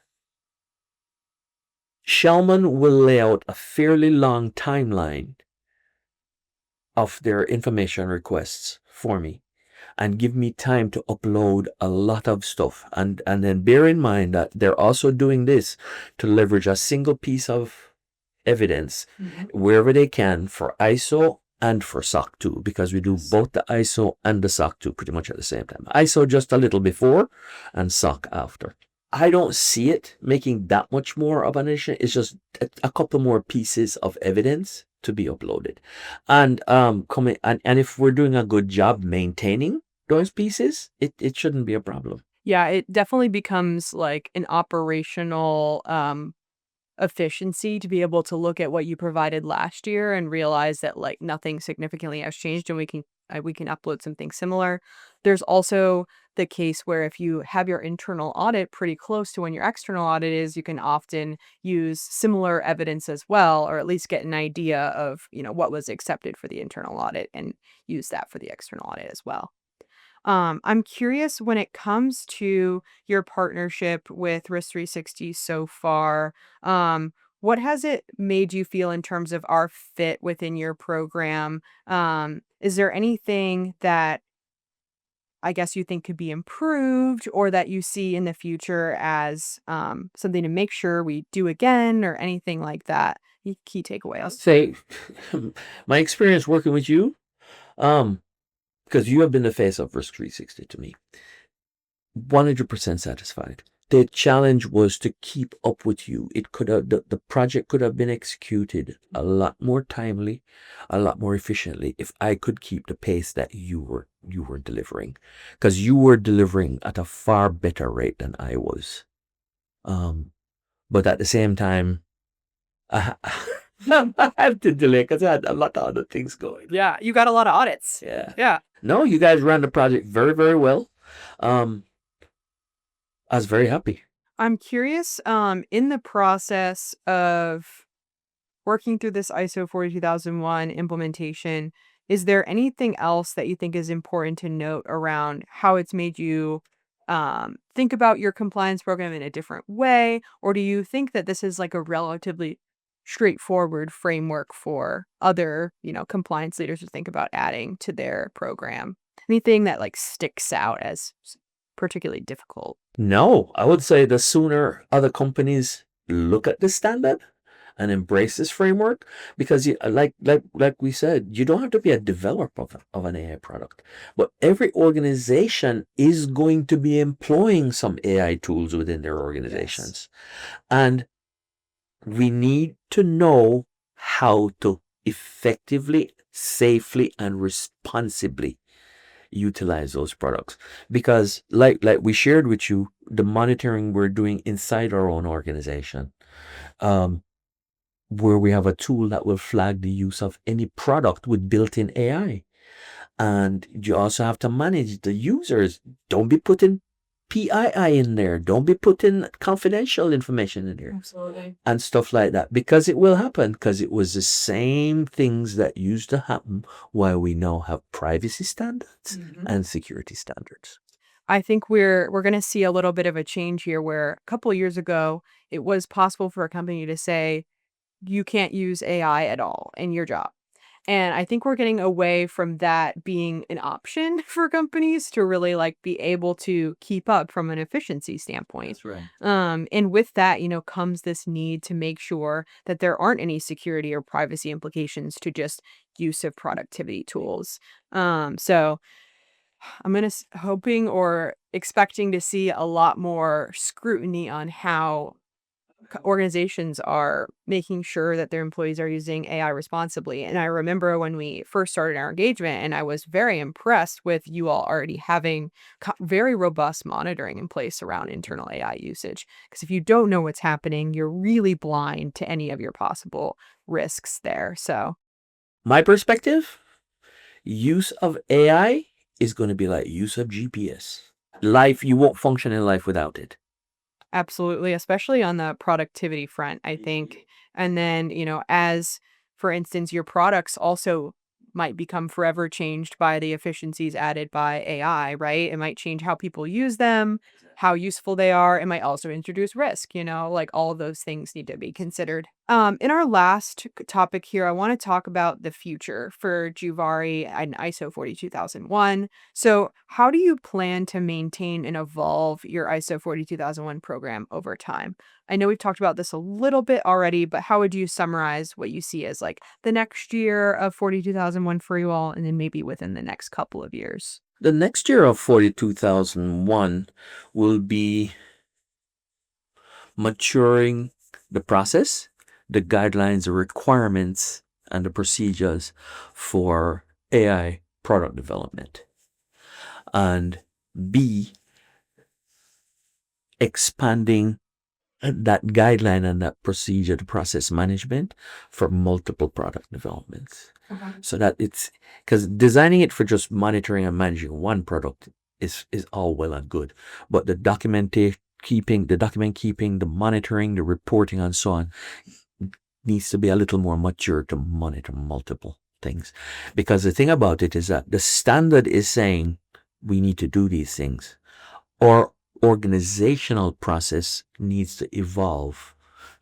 Shellman will lay out a fairly long timeline of their information requests for me and give me time to upload a lot of stuff. And then bear in mind that they're also doing this to leverage a single piece of evidence wherever they can for ISO and for SOC 2, because we do both the ISO and the SOC 2 pretty much at the same time. ISO just a little before and SOC after. I don't see it making that much more of an issue. It's just a couple more pieces of evidence to be uploaded. And and if we're doing a good job maintaining those pieces, it shouldn't be a problem. Yeah, it definitely becomes like an operational efficiency to be able to look at what you provided last year and realize that like nothing significantly has changed and we can upload something similar. There's also the case where if you have your internal audit pretty close to when your external audit is, you can often use similar evidence as well, or at least get an idea of, what was accepted for the internal audit and use that for the external audit as well. I'm curious when it comes to your partnership with risk3sixty so far, what has it made you feel in terms of our fit within your program? Is there anything that I guess you think could be improved or that you see in the future as something to make sure we do again or anything like that? Key takeaways. Say, my experience working with you, because you have been the face of risk3sixty to me, 100% satisfied. The challenge was to keep up with you. The project could have been executed a lot more timely, a lot more efficiently if I could keep the pace that you were delivering, because you were delivering at a far better rate than I was. But at the same time, I have to delay because I had a lot of other things going. Yeah, you got a lot of audits. Yeah. Yeah. No, you guys ran the project very, very well. I was very happy. I'm curious, in the process of working through this ISO 42001 implementation, is there anything else that you think is important to note around how it's made you think about your compliance program in a different way? Or do you think that this is like a relatively straightforward framework for other, compliance leaders to think about adding to their program? Anything that like sticks out as particularly difficult? No, I would say the sooner other companies look at the standard and embrace this framework, because like we said, you don't have to be a developer of an AI product, but every organization is going to be employing some AI tools within their organizations. And we need to know how to effectively, safely, and responsibly utilize those products, because like we shared with you, the monitoring we're doing inside our own organization, where we have a tool that will flag the use of any product with built-in AI. And you also have to manage the users. Don't be putting PII in there. Don't be putting confidential information in there. Absolutely. And stuff like that, because it will happen, because it was the same things that used to happen while we now have privacy standards and security standards. I think we're going to see a little bit of a change here where a couple of years ago it was possible for a company to say you can't use AI at all in your job. And I think we're getting away from that being an option for companies to really like be able to keep up from an efficiency standpoint. That's right. And with that, comes this need to make sure that there aren't any security or privacy implications to just use of productivity tools. So I'm gonna hoping or expecting to see a lot more scrutiny on how organizations are making sure that their employees are using AI responsibly. And I remember when we first started our engagement, and I was very impressed with you all already having very robust monitoring in place around internal AI usage. Because if you don't know what's happening, you're really blind to any of your possible risks there. So, My perspective, use of AI is going to be like use of GPS. Life, you won't function in life without it. absolutely, especially on the productivity front, I think. And then, as for instance, your products also might become forever changed by the efficiencies added by AI, right? It might change how people use them, how useful they are. It might also introduce risk, like all of those things need to be considered. In our last topic here, I want to talk about the future for Juvare and ISO 42001. So, how do you plan to maintain and evolve your ISO 42001 program over time? I know we've talked about this a little bit already, but how would you summarize what you see as like the next year of 42001 for you all, and then maybe within the next couple of years? The next year of 42001 will be maturing the process, the guidelines, the requirements, and the procedures for AI product development. And B, expanding that guideline and that procedure, the process management for multiple product developments. So that it's, because designing it for just monitoring and managing one product is all well and good, but the document keeping, the monitoring, the reporting, and so on needs to be a little more mature to monitor multiple things. Because the thing about it is that the standard is saying we need to do these things. Our organizational process needs to evolve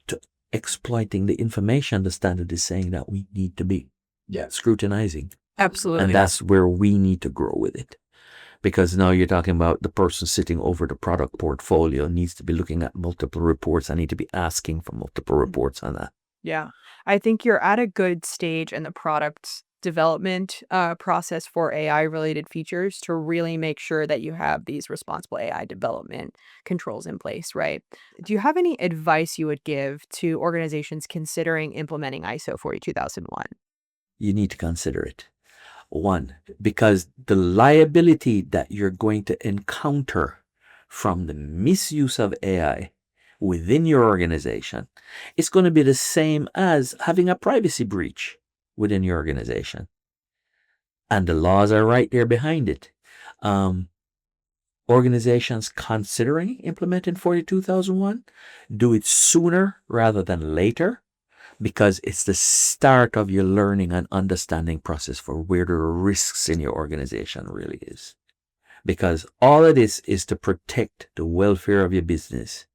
to exploiting the information the standard is saying that we need to be scrutinizing. Absolutely. And that's where we need to grow with it. Because now you're talking about the person sitting over the product portfolio needs to be looking at multiple reports. I need to be asking for multiple reports on that. Yeah. I think you're at a good stage in the product development process for AI related features to really make sure that you have these responsible AI development controls in place, right? Do you have any advice you would give to organizations considering implementing ISO 42001? You need to consider it. One, because the liability that you're going to encounter from the misuse of AI within your organization is going to be the same as having a privacy breach within your organization. And the laws are right there behind it. Organizations considering implementing 42001 do it sooner rather than later, because it's the start of your learning and understanding process for where the risks in your organization really is. Because all of this is to protect the welfare of your business,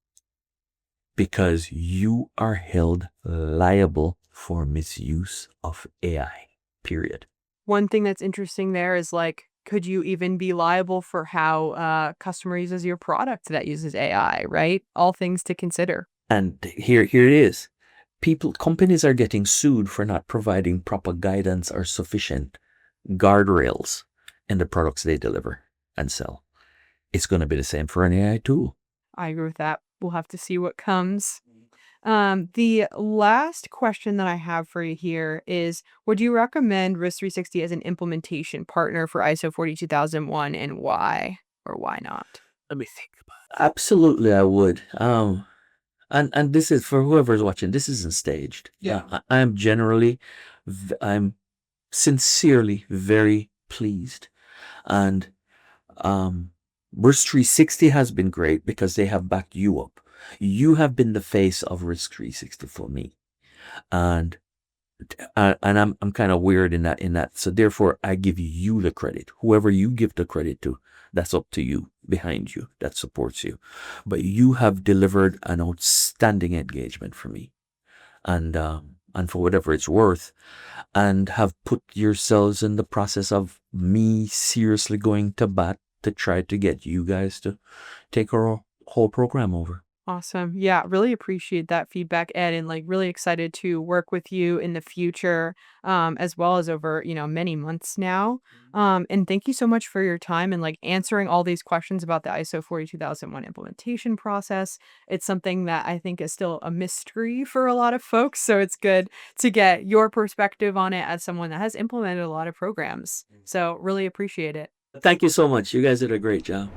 because you are held liable for misuse of AI, period. One thing that's interesting there is like, could you even be liable for how a customer uses your product that uses AI, right? All things to consider. And here it is. Companies are getting sued for not providing proper guidance or sufficient guardrails in the products they deliver and sell. It's going to be the same for an AI tool. I agree with that. We'll have to see what comes. The last question that I have for you here is, would you recommend Risk360 as an implementation partner for ISO 42001, and why or why not? Let me think about it. Absolutely, I would. And this is for whoever's watching. This isn't staged. Yeah. I'm generally, I'm sincerely very pleased, and Risk360 has been great because they have backed you up. You have been the face of Risk360 for me, and I'm kind of weird in that. So therefore, I give you the credit. Whoever you give the credit to, that's up to you, behind you, that supports you. But you have delivered an outstanding engagement for me, and for whatever it's worth, and have put yourselves in the process of me seriously going to bat to try to get you guys to take our whole program over. Awesome. Yeah, really appreciate that feedback, Ed, and like really excited to work with you in the future, as well as over, many months now. And thank you so much for your time and like answering all these questions about the ISO 42001 implementation process. It's something that I think is still a mystery for a lot of folks. So it's good to get your perspective on it as someone that has implemented a lot of programs. So really appreciate it. Thank you so much. You guys did a great job.